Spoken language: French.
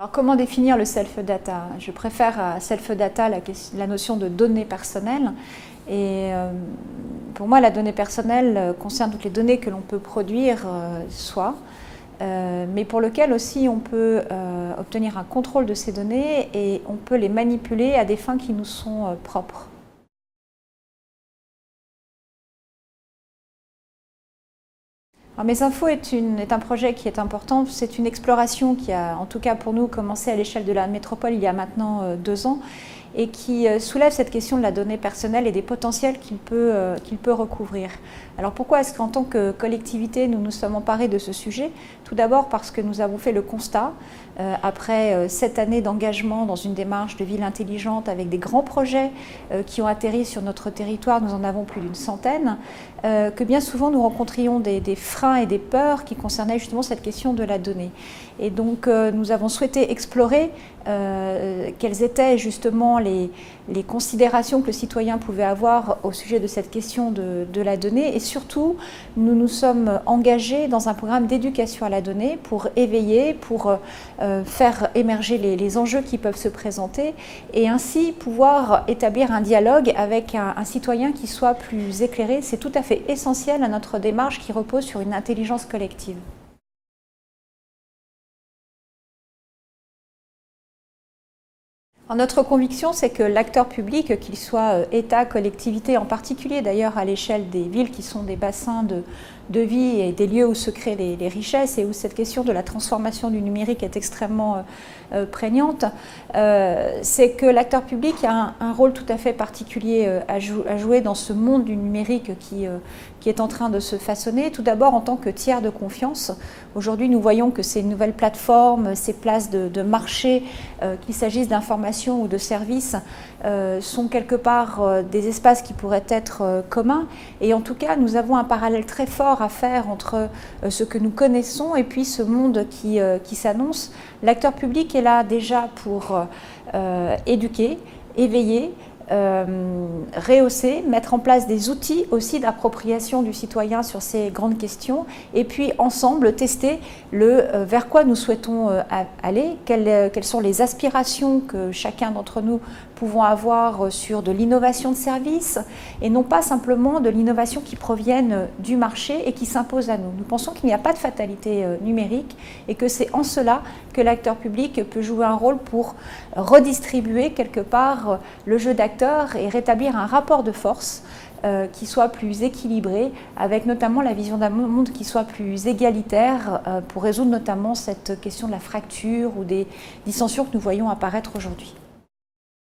Alors, comment définir le self-data? Je préfère à self-data la notion de données personnelles. Et pour moi, la donnée personnelle concerne toutes les données que l'on peut produire soi, mais pour lequel aussi on peut obtenir un contrôle de ces données et on peut les manipuler à des fins qui nous sont propres. Alors, Mesinfo est un projet qui est important. C'est une exploration qui a, en tout cas pour nous, commencé à l'échelle de la métropole il y a maintenant 2 ans et qui soulève cette question de la donnée personnelle et des potentiels qu'il peut recouvrir. Alors pourquoi est-ce qu'en tant que collectivité, nous nous sommes emparés de ce sujet? Tout d'abord parce que nous avons fait le constat, après 7 années d'engagement dans une démarche de ville intelligente avec des grands projets qui ont atterri sur notre territoire, nous en avons plus d'une centaine, que bien souvent nous rencontrions des freins et des peurs qui concernaient justement cette question de la donnée. Et donc nous avons souhaité explorer quelles étaient justement les considérations que le citoyen pouvait avoir au sujet de cette question de la donnée, et surtout nous nous sommes engagés dans un programme d'éducation à la donnée pour éveiller, pour faire émerger les enjeux qui peuvent se présenter et ainsi pouvoir établir un dialogue avec un citoyen qui soit plus éclairé. C'est tout à fait essentiel à notre démarche qui repose sur une intelligence collective. Notre conviction, c'est que l'acteur public, qu'il soit État, collectivité, en particulier d'ailleurs à l'échelle des villes qui sont des bassins de vie et des lieux où se créent les richesses et où cette question de la transformation du numérique est extrêmement prégnante, c'est que l'acteur public a un rôle tout à fait particulier à jouer dans ce monde du numérique qui est en train de se façonner. Tout d'abord en tant que tiers de confiance. Aujourd'hui, nous voyons que ces nouvelles plateformes, ces places de marché, qu'il s'agisse d'informations ou de services, sont quelque part des espaces qui pourraient être communs. Et en tout cas, nous avons un parallèle très fort à faire entre ce que nous connaissons et puis ce monde qui s'annonce. L'acteur public est là déjà pour éduquer, éveiller, rehausser, mettre en place des outils aussi d'appropriation du citoyen sur ces grandes questions et puis ensemble tester vers quoi nous souhaitons aller, quelles sont les aspirations que chacun d'entre nous pouvons avoir sur de l'innovation de service et non pas simplement de l'innovation qui provienne du marché et qui s'impose à nous. Nous pensons qu'il n'y a pas de fatalité numérique et que c'est en cela que l'acteur public peut jouer un rôle pour redistribuer quelque part le jeu d'acteurs et rétablir un rapport de force qui soit plus équilibré, avec notamment la vision d'un monde qui soit plus égalitaire pour résoudre notamment cette question de la fracture ou des dissensions que nous voyons apparaître aujourd'hui.